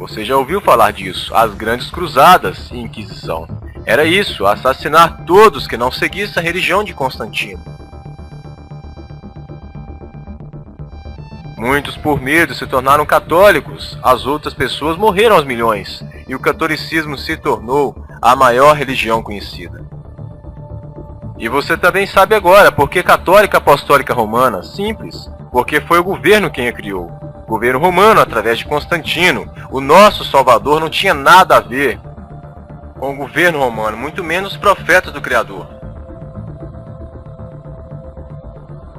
Você já ouviu falar disso, as grandes cruzadas e Inquisição. Era isso, assassinar todos que não seguissem a religião de Constantino. Muitos, por medo, se tornaram católicos, as outras pessoas morreram aos milhões, e o catolicismo se tornou a maior religião conhecida. E você também sabe agora por que Católica Apostólica Romana? Simples, porque foi o governo quem a criou. O governo romano, através de Constantino, o nosso Salvador, não tinha nada a ver com o governo romano, muito menos os profetas do Criador.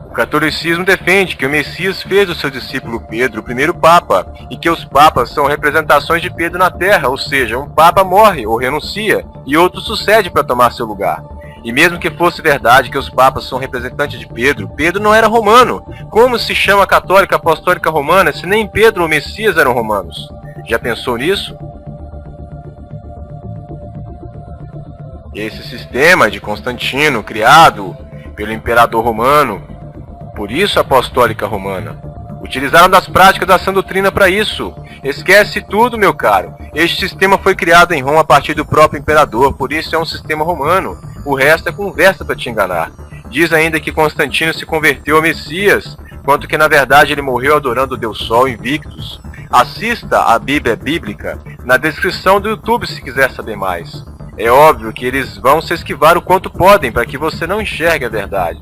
O catolicismo defende que o Messias fez do seu discípulo Pedro o primeiro Papa, e que os Papas são representações de Pedro na Terra, ou seja, um Papa morre ou renuncia, e outro sucede para tomar seu lugar. E mesmo que fosse verdade que os Papas são representantes de Pedro, Pedro não era romano. Como se chama Católica Apostólica Romana se nem Pedro ou Messias eram romanos? Já pensou nisso? Esse sistema de Constantino, criado pelo imperador romano, por isso a Apostólica Romana, utilizaram das práticas da sã doutrina para isso. Esquece tudo, meu caro. Este sistema foi criado em Roma a partir do próprio imperador, por isso é um sistema romano. O resto é conversa para te enganar. Diz ainda que Constantino se converteu ao Messias, quanto que na verdade ele morreu adorando o Deus Sol Invictus. Assista a Bíblia Bíblica na descrição do YouTube se quiser saber mais. É óbvio que eles vão se esquivar o quanto podem para que você não enxergue a verdade.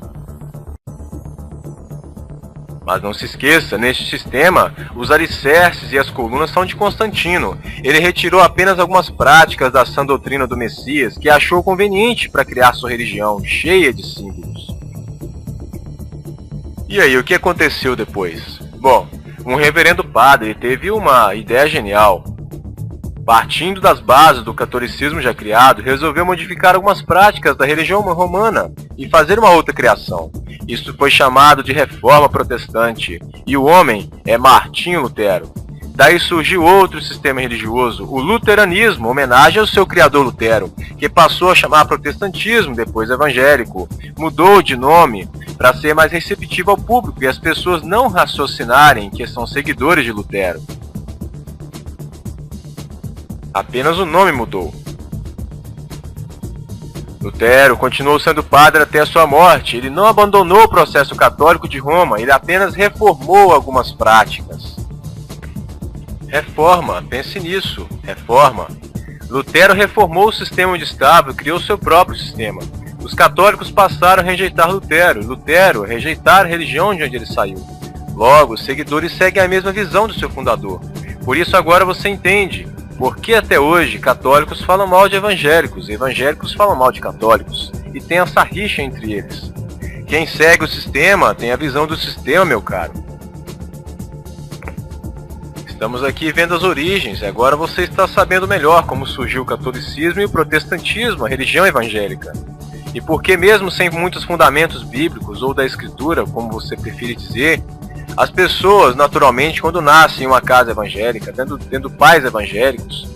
Mas não se esqueça, neste sistema, os alicerces e as colunas são de Constantino. Ele retirou apenas algumas práticas da sã doutrina do Messias que achou conveniente para criar sua religião, cheia de símbolos. E aí, o que aconteceu depois? Bom, um reverendo padre teve uma ideia genial. Partindo das bases do catolicismo já criado, resolveu modificar algumas práticas da religião romana e fazer uma outra criação. Isso foi chamado de Reforma Protestante, e o homem é Martinho Lutero. Daí surgiu outro sistema religioso, o luteranismo, homenagem ao seu criador Lutero, que passou a chamar protestantismo, depois evangélico. Mudou de nome para ser mais receptivo ao público e as pessoas não raciocinarem que são seguidores de Lutero. Apenas o nome mudou. Lutero continuou sendo padre até a sua morte. Ele não abandonou o processo católico de Roma, ele apenas reformou algumas práticas. Reforma, pense nisso, reforma. Lutero reformou o sistema onde estava e criou seu próprio sistema. Os católicos passaram a rejeitar Lutero, Lutero a rejeitar a religião de onde ele saiu. Logo, os seguidores seguem a mesma visão do seu fundador. Por isso agora você entende por que até hoje católicos falam mal de evangélicos e evangélicos falam mal de católicos, e tem essa rixa entre eles. Quem segue o sistema tem a visão do sistema, meu caro. Estamos aqui vendo as origens, e agora você está sabendo melhor como surgiu o catolicismo e o protestantismo, a religião evangélica. E por que mesmo sem muitos fundamentos bíblicos ou da escritura, como você prefere dizer, as pessoas, naturalmente, quando nascem em uma casa evangélica, tendo pais evangélicos,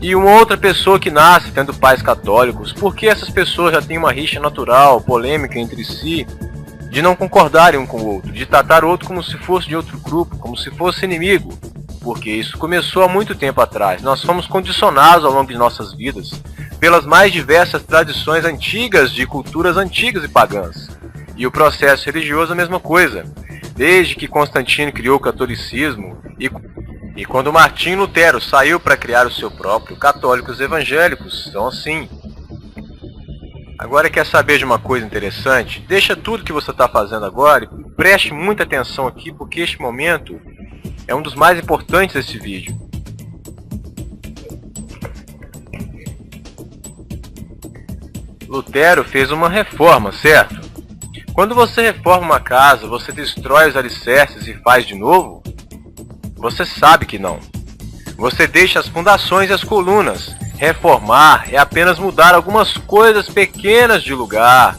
e uma outra pessoa que nasce tendo pais católicos, por que essas pessoas já têm uma rixa natural, polêmica entre si, de não concordarem um com o outro, de tratar o outro como se fosse de outro grupo, como se fosse inimigo? Porque isso começou há muito tempo atrás. Nós fomos condicionados ao longo de nossas vidas pelas mais diversas tradições antigas de culturas antigas e pagãs. E o processo religioso é a mesma coisa. Desde que Constantino criou o catolicismo e quando Martinho Lutero saiu para criar o seu próprio, católicos evangélicos são assim. Agora quer saber de uma coisa interessante? Deixa tudo que você está fazendo agora e preste muita atenção aqui, porque este momento é um dos mais importantes desse vídeo. Lutero fez uma reforma, certo? Quando você reforma uma casa, você destrói os alicerces e faz de novo? Você sabe que não. Você deixa as fundações e as colunas. Reformar é apenas mudar algumas coisas pequenas de lugar.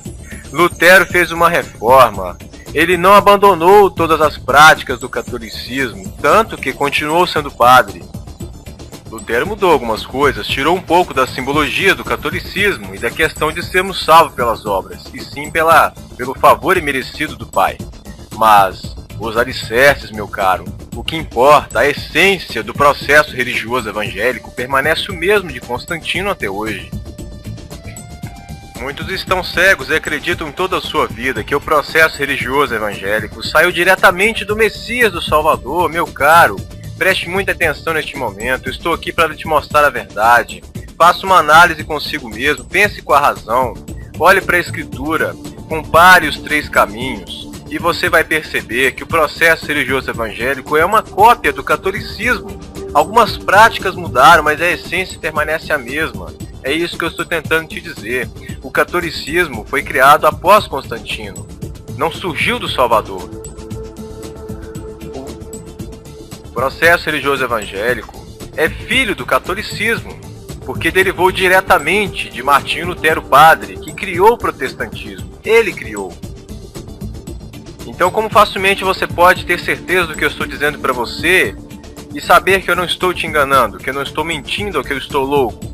Lutero fez uma reforma. Ele não abandonou todas as práticas do catolicismo, tanto que continuou sendo padre. Lutero mudou algumas coisas, tirou um pouco da simbologia do catolicismo e da questão de sermos salvos pelas obras, e sim pelo favor imerecido do Pai. Mas os alicerces, meu caro, O que importa, a essência do processo religioso evangélico permanece o mesmo de Constantino até hoje. Muitos estão cegos e acreditam em toda a sua vida que o processo religioso evangélico saiu diretamente do Messias, do Salvador. Meu caro, preste muita atenção neste momento, eu estou aqui para te mostrar a verdade. Faça uma análise consigo mesmo, pense com a razão, olhe para a Escritura, compare os 3 caminhos e você vai perceber que o processo religioso evangélico é uma cópia do catolicismo. Algumas práticas mudaram, mas a essência permanece a mesma. É isso que eu estou tentando te dizer. O catolicismo foi criado após Constantino, não surgiu do Salvador. O processo religioso evangélico é filho do catolicismo, porque derivou diretamente de Martinho Lutero, padre, que criou o protestantismo. Ele criou. Então, como facilmente você pode ter certeza do que eu estou dizendo para você e saber que eu não estou te enganando, que eu não estou mentindo ou que eu estou louco?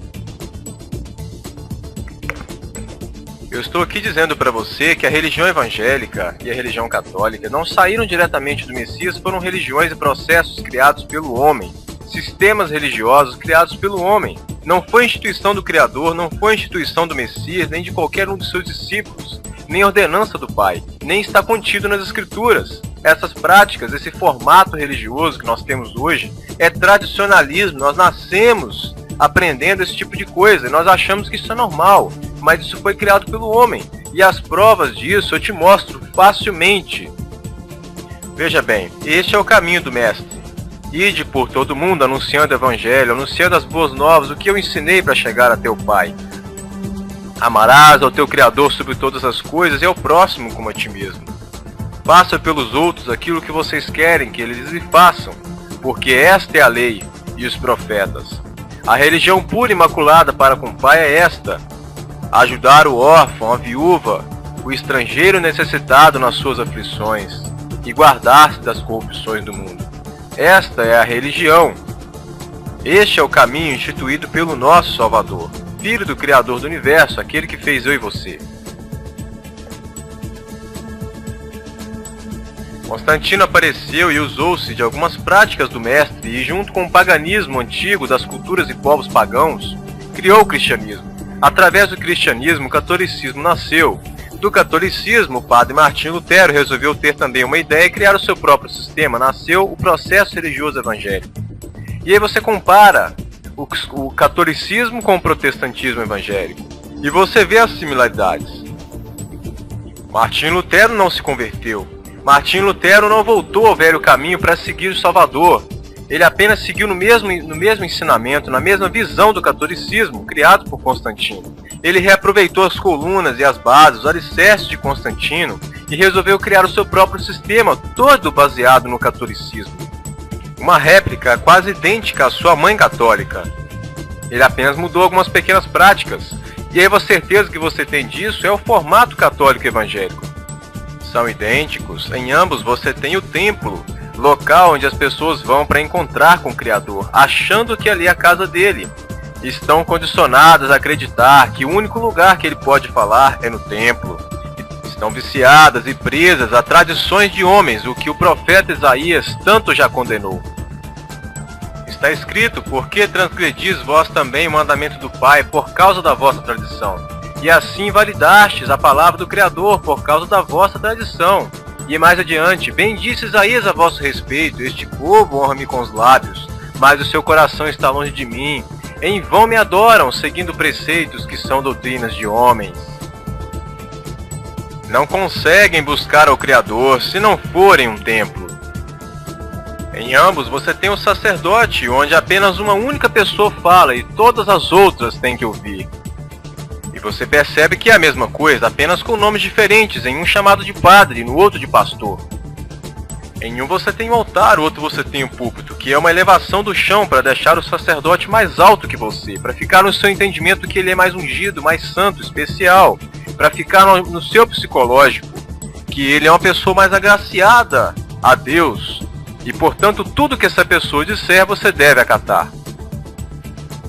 Eu estou aqui dizendo para você que a religião evangélica e a religião católica não saíram diretamente do Messias, foram religiões e processos criados pelo homem, sistemas religiosos criados pelo homem. Não foi instituição do Criador, não foi instituição do Messias, nem de qualquer um de seus discípulos, nem ordenança do Pai, nem está contido nas Escrituras. Essas práticas, esse formato religioso que nós temos hoje, é tradicionalismo. Nós nascemos aprendendo esse tipo de coisa, nós achamos que isso é normal, mas isso foi criado pelo homem, e as provas disso eu te mostro facilmente. Veja bem, este é o caminho do Mestre. Ide por todo mundo anunciando o Evangelho, anunciando as boas novas, o que eu ensinei para chegar a teu Pai. Amarás ao teu Criador sobre todas as coisas e ao próximo como a ti mesmo. Faça pelos outros aquilo que vocês querem que eles lhe façam, porque esta é a lei e os profetas. A religião pura e imaculada para com o Pai é esta: ajudar o órfão, a viúva, o estrangeiro necessitado nas suas aflições e guardar-se das corrupções do mundo. Esta é a religião. Este é o caminho instituído pelo nosso Salvador, Filho do Criador do Universo, aquele que fez eu e você. Constantino apareceu e usou-se de algumas práticas do Mestre e, junto com o paganismo antigo das culturas e povos pagãos, criou o cristianismo. Através do cristianismo, o catolicismo nasceu. Do catolicismo, o padre Martinho Lutero resolveu ter também uma ideia e criar o seu próprio sistema. Nasceu o processo religioso evangélico. E aí você compara o catolicismo com o protestantismo evangélico, e você vê as similaridades. Martinho Lutero não se converteu. Martinho Lutero não voltou ao velho caminho para seguir o Salvador. Ele apenas seguiu no mesmo ensinamento, na mesma visão do catolicismo criado por Constantino. Ele reaproveitou as colunas e as bases, os alicerces de Constantino e resolveu criar o seu próprio sistema, todo baseado no catolicismo. Uma réplica quase idêntica à sua mãe católica. Ele apenas mudou algumas pequenas práticas. E aí a certeza que você tem disso é o formato católico evangélico. São idênticos, em ambos você tem o templo, local onde as pessoas vão para encontrar com o Criador, achando que ali é a casa dele. Estão condicionadas a acreditar que o único lugar que ele pode falar é no templo. Estão viciadas e presas a tradições de homens, o que o profeta Isaías tanto já condenou. Está escrito: porque transgredis vós também o mandamento do Pai por causa da vossa tradição? E assim invalidastes a palavra do Criador por causa da vossa tradição. E mais adiante: bem disse Isaías a vosso respeito: este povo honra-me com os lábios, mas o seu coração está longe de mim. Em vão me adoram, seguindo preceitos que são doutrinas de homens. Não conseguem buscar ao Criador se não forem um templo. Em ambos você tem o sacerdote, onde apenas uma única pessoa fala e todas as outras têm que ouvir. E você percebe que é a mesma coisa, apenas com nomes diferentes, em um chamado de padre e no outro de pastor. Em um você tem o altar, no outro você tem o púlpito, que é uma elevação do chão para deixar o sacerdote mais alto que você, para ficar no seu entendimento que ele é mais ungido, mais santo, especial, para ficar no seu psicológico, que ele é uma pessoa mais agraciada a Deus, e portanto tudo que essa pessoa disser você deve acatar.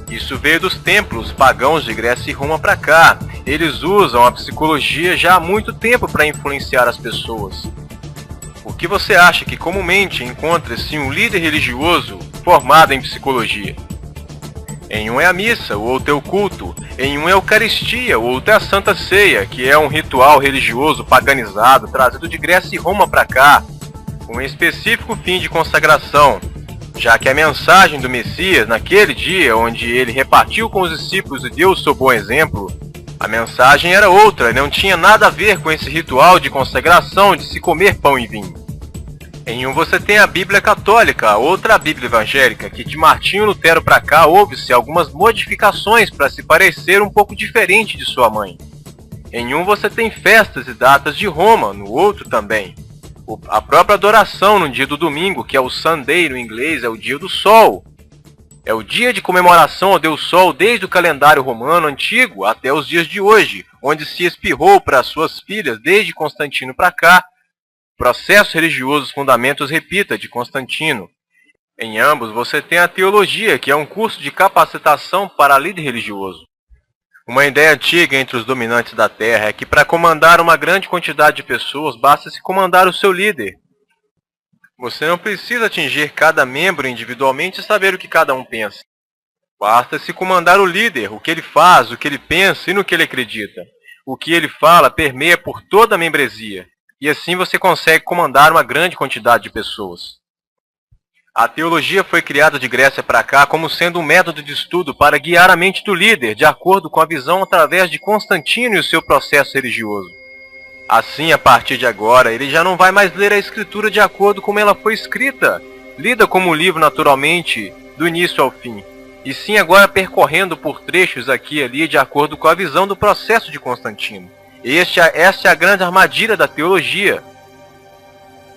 Isso veio dos templos pagãos de Grécia e Roma para cá. Eles usam a psicologia já há muito tempo para influenciar as pessoas. Por que você acha que comumente encontra-se um líder religioso formado em psicologia? Em um é a missa, o outro é o culto. Em um é a Eucaristia, o outro é a Santa Ceia, que é um ritual religioso paganizado, trazido de Grécia e Roma para cá, com um específico fim de consagração, já que a mensagem do Messias, naquele dia onde ele repartiu com os discípulos e deu o seu bom exemplo, a mensagem era outra e não tinha nada a ver com esse ritual de consagração de se comer pão e vinho. Em um você tem a Bíblia Católica, a outra a Bíblia Evangélica, que de Martinho Lutero para cá houve-se algumas modificações para se parecer um pouco diferente de sua mãe. Em um você tem festas e datas de Roma, no outro também. A própria adoração no dia do domingo, que é o Sunday no inglês, é o dia do sol. É o dia de comemoração ao Deus Sol desde o calendário romano antigo até os dias de hoje, onde se espirrou para suas filhas desde Constantino para cá. Processo religioso, os fundamentos, repita, de Constantino. Em ambos você tem a teologia, que é um curso de capacitação para líder religioso. Uma ideia antiga entre os dominantes da Terra é que para comandar uma grande quantidade de pessoas basta se comandar o seu líder. Você não precisa atingir cada membro individualmente e saber o que cada um pensa. Basta se comandar o líder, o que ele faz, o que ele pensa e no que ele acredita. O que ele fala permeia por toda a membresia. E assim você consegue comandar uma grande quantidade de pessoas. A teologia foi criada de Grécia para cá como sendo um método de estudo para guiar a mente do líder, de acordo com a visão através de Constantino e o seu processo religioso. Assim, a partir de agora, ele já não vai mais ler a escritura de acordo com como ela foi escrita, lida como um livro naturalmente, do início ao fim, e sim agora percorrendo por trechos aqui e ali de acordo com a visão do processo de Constantino. Esta é a grande armadilha da teologia.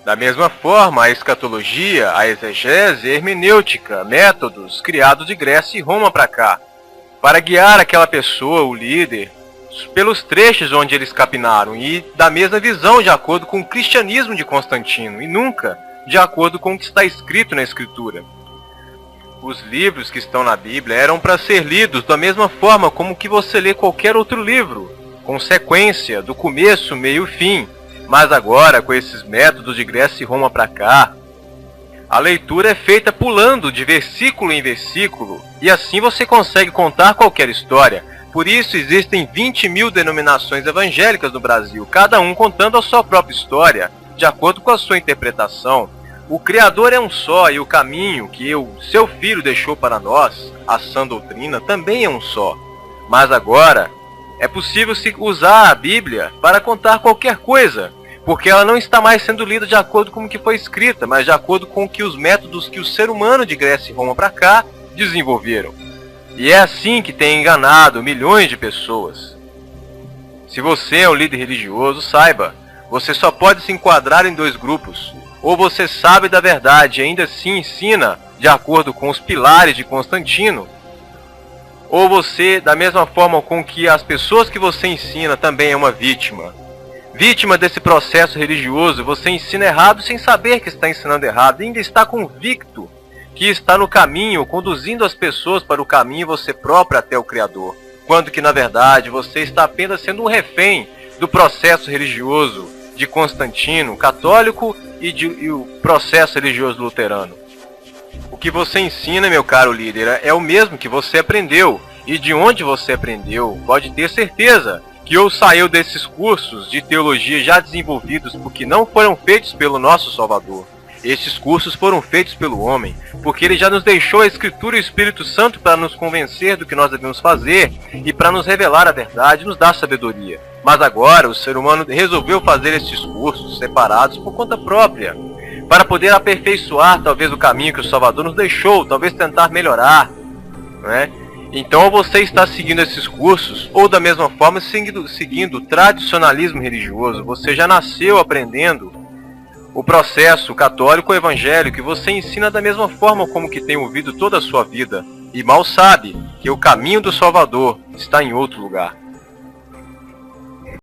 Da mesma forma, a escatologia, a exegese, a hermenêutica, métodos criados de Grécia e Roma para cá, para guiar aquela pessoa, o líder, pelos trechos onde eles capinaram, e da mesma visão de acordo com o cristianismo de Constantino, e nunca de acordo com o que está escrito na Escritura. Os livros que estão na Bíblia eram para ser lidos da mesma forma como que você lê qualquer outro livro, com sequência, do começo, meio e fim. Mas agora, com esses métodos de Grécia e Roma para cá, a leitura é feita pulando de versículo em versículo, e assim você consegue contar qualquer história. Por isso existem 20.000 denominações evangélicas no Brasil, cada um contando a sua própria história, de acordo com a sua interpretação. O Criador é um só, e o caminho que o seu Filho deixou para nós, a sã doutrina, também é um só. Mas agora, é possível se usar a Bíblia para contar qualquer coisa, porque ela não está mais sendo lida de acordo com o que foi escrita, mas de acordo com que os métodos que o ser humano de Grécia e Roma para cá desenvolveram. E é assim que tem enganado milhões de pessoas. Se você é um líder religioso, saiba, você só pode se enquadrar em dois grupos. Ou você sabe da verdade e ainda assim ensina de acordo com os pilares de Constantino, ou você, da mesma forma com que as pessoas que você ensina, também é uma vítima. Vítima desse processo religioso, você ensina errado sem saber que está ensinando errado, e ainda está convicto que está no caminho, conduzindo as pessoas para o caminho você próprio até o Criador. Quando que, na verdade, você está apenas sendo um refém do processo religioso de Constantino, católico, e o processo religioso luterano. O que você ensina, meu caro líder, é o mesmo que você aprendeu. E de onde você aprendeu, pode ter certeza que ou saiu desses cursos de teologia já desenvolvidos porque não foram feitos pelo nosso Salvador. Estes cursos foram feitos pelo homem, porque ele já nos deixou a Escritura e o Espírito Santo para nos convencer do que nós devemos fazer e para nos revelar a verdade e nos dar sabedoria. Mas agora o ser humano resolveu fazer estes cursos separados por conta própria, para poder aperfeiçoar talvez o caminho que o Salvador nos deixou, talvez tentar melhorar, né? Então ou você está seguindo esses cursos, ou da mesma forma seguindo o tradicionalismo religioso. Você já nasceu aprendendo o processo católico ou evangélico, e você ensina da mesma forma como que tem ouvido toda a sua vida, e mal sabe que o caminho do Salvador está em outro lugar.